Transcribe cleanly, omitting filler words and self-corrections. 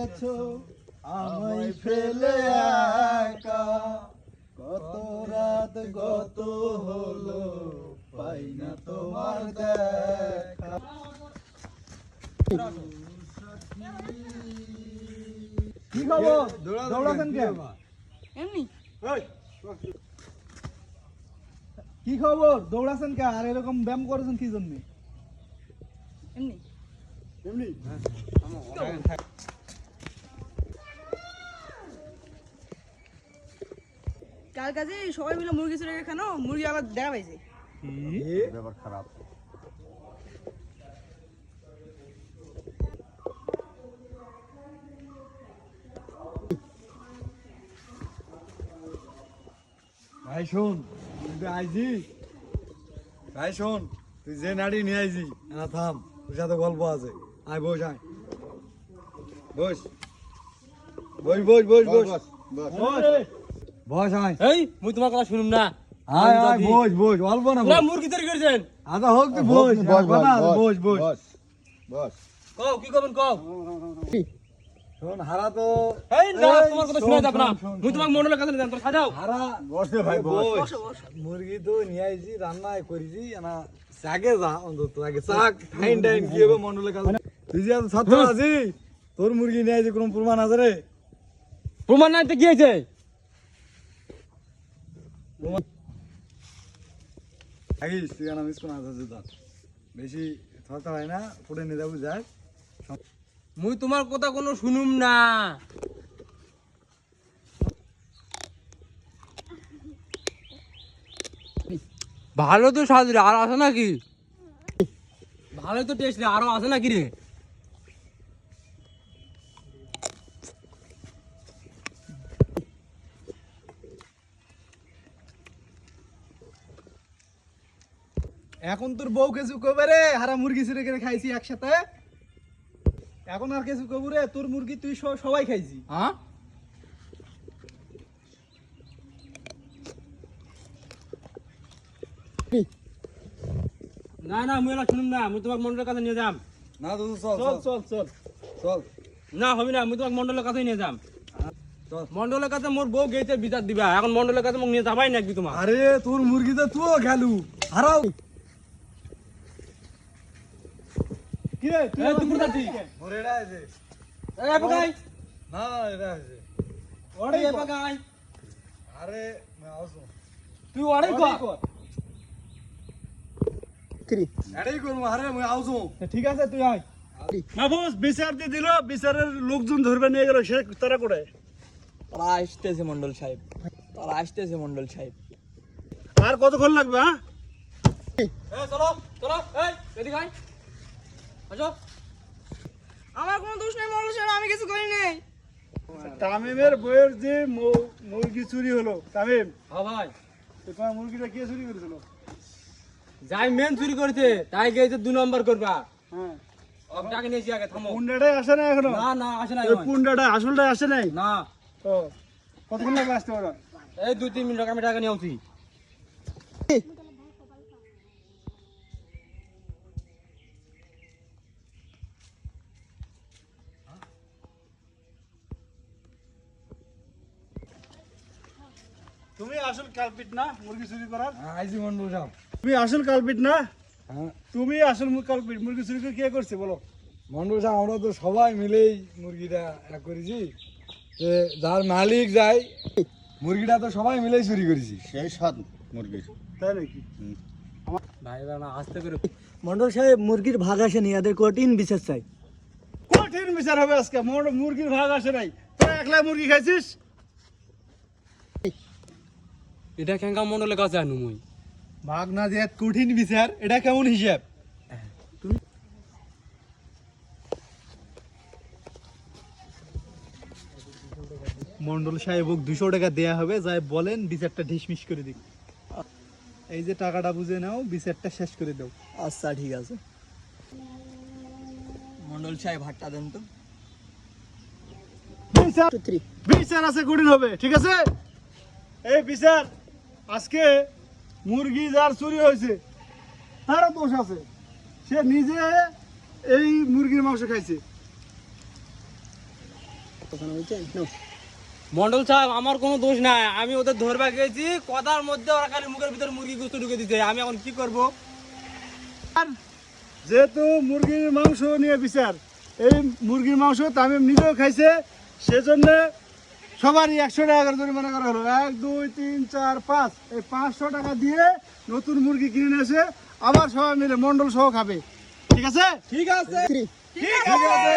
গেছো আমায় ফেলে একা, কত রাত গত হলো পাই না তোমার দেখা। কি খবর? দৌড়াছেন কেন? এমনি কি খবর? দৌড়াছেন কে? আর এরকম ব্যায়াম করেছেন কি জন্য? এমনি এমনি কাল কাজে সবাই মিলে মুরগি চুরি করে খানো, মুরগি আবার দেখা পাইছে। ব্যাপার খারাপ। ভাই শোন, তুই আইজি ভাই শোন, তুই যে নাড়ি নিয়ে আইজি না থাম, তোর সাথে গল্প আছে। আয় বস, আয় বস বস বস বস বস বস আয়। এই মুই তোমার কথা শুনুম না। আয় আয় বস বস, অল্প না পুরা বস। মুরগি তৈরি করেছেন। আচ্ছা হোক, তুই বস বস বস বস বস। কও কি করবেন কও। শোন, হারা তো এই না, তোমার কথা শোনা যাবে না। শোন, মুই তোমাকে মন্ডলের কাছে নিয়ে যাম, তোর খাজাও। হারা বসে ভাই বস। বসো বসো। মুরগি তো নিয়ে আইছি, রান্না করেছি না, চাকে যা অন্তত আগে চাক টাইম টাইম কি হবে মন্ডলের কাছে। তুই যে এত ছাত্র আছি, তোর মুরগি নিয়ে আইছি কোনো প্রমাণ আছে রে? প্রমাণ নাই তো কি হয়েছে? থাকিস তুই আর আমি কোন আছে তো বেশি থাকতে হয় না, পড়ে নিয়ে যাবো যাই। মুই তোমার কথা কোনো শুনুম না। ভালো তো স্বাদ রে, আর আছে নাকি? ভালো তো টেস্ট রে, আরো আছে নাকি রে? এখন তোর বউ কিছু কবে রে? হারা মুরগি চুরি করে খাইছি একসাথে। এখন আর কিছু কবু রে? তোর মুরগি তুই সবাই খাইছি। হ্যাঁ না না, মুই এলা শুনুম না। মুই তোমাকে মন্ডলের কাছে নিয়ে যাম। না তো চল চল চল চল চল। চল না হবে না, মুই তোমাকে মন্ডলের কাছে নিয়ে যাম। চল। মন্ডলের কাছে মোর বউ গেছে বিচার দিবা, এখন মন্ডলের কাছে মোক নিয়ে যাবাই নাকি তোমার? আরে তোর মুরগিতে তুইও খেলু, হারাও। কি রে তুই এই, আমার তুই কোথায় মুরগি আছিস? কে? ওরে এটা আছে এই পকাই, না, এটা আছে। ওরে এই পকাই, আরে আসো, তুই অর্ডার কর। এটাই করবো। আরে মুই আউছো। ঠিক আছে তুই আয়। মাহফুজ বিচার দিয়ে দিল, বিচারের লোকজন ধরবে নিয়ে গেল, সে তারা করে। তারা আসতেছে মন্ডল সাহেব, তারা আসতেছে মন্ডল সাহেব। আর কতক্ষণ লাগবে? হ্যাঁ চলো চলো, এই এদিকে আয়, আসো। আমার কোনো দোষ নেই মল্ল সাহেব, আমি কিছু করি নাই। তামিমের বইয়ের যে মুরগি চুরি হলো, তামিম হ্যাঁ ভাই, তো তোমার মুরগিটা কে চুরি করেছিল? যাই মেন চুরি করেছে তাই গেছে 2 নম্বর করবা। হ্যাঁ, টাকা নিয়েছি আগে, থামো। পুন্ডাটাই আসে না এখনো? না না, আসে না ওই পুন্ডাটা আসলটাই আসে নাই? না। ও কতক্ষণ লাগবে আসতে ওরা? এই 2-3 মিনিট আমি টাকা নিয়ে আসছি। তুমি আসল কালপিট না মুরগি চুরি করার? আইজি মন্ডল সাহেব। তুমি আসল কালপিট না? হ্যাঁ তুমি আসল কালপিট। মুরগি চুরি করে কে করছে বলো? মন্ডল সাহেব, আমরা তো সবাই মিলেই মুরগিটা এক করেছি। যে যার মালিক যায়, মুরগিটা তো সবাই মিলেই চুরি করেছি। সেই স্বাদ মুরগির, তাই নাকি? ভাই না আস্তে করে। মন্ডল সাহেব, মুরগির ভাগ আসেনি, এদের কঠিন বিচার চাই। কঠিন বিচার হবে আজকে। মুরগির ভাগ আসে নাই, তোরা একলা মুরগি খাইছিস? এটা কেঙ্কা মন্ডলের কাছে আনু মুই। ভাগ না দিয়ে কঠিন বিচার, এটা কেমন হিসাব? মন্ডল সাহেব 200 টাকা দেয়া হবে, যাই বলেন বিচারটা ঢিসমিস করে দিক। এই যে টাকাটা বুঝে নাও, বিচারটা শেষ করে দাও। আচ্ছা ঠিক আছে। মন্ডল সাহেব ভাতটা দেন তো। বিচার বিচার আছে, কঠিন হবে, ঠিক আছে? এই বিচার আজকে মুরগি যার চুরি হয়েছে তারও দোষ আছে। সে নিজে এই মুরগির মাংস খাইছে। মন্ডল সাহেব আমার কোনো দোষ নাই, আমি ওদের ধরবা গেছি, কথার মধ্যে ওরা খালি মুখের ভিতর মুরগি গোস্ত ঢুকে দিতে, আমি এখন কি করব? যেহেতু মুরগির মাংস নিয়ে বিচার, এই মুরগির মাংস তামিম নিজেও খাইছে, সেজন্য সবারই 100 টাকা করে জরিমানা করা হলো। 1 2 3 4 5 এই 500 টাকা দিয়ে নতুন মুরগি কিনে নিয়ে এসে আবার সবাই মিলে মন্ডল সহ খাবে। ঠিক আছে? ঠিক আছে। ঠিক আছে।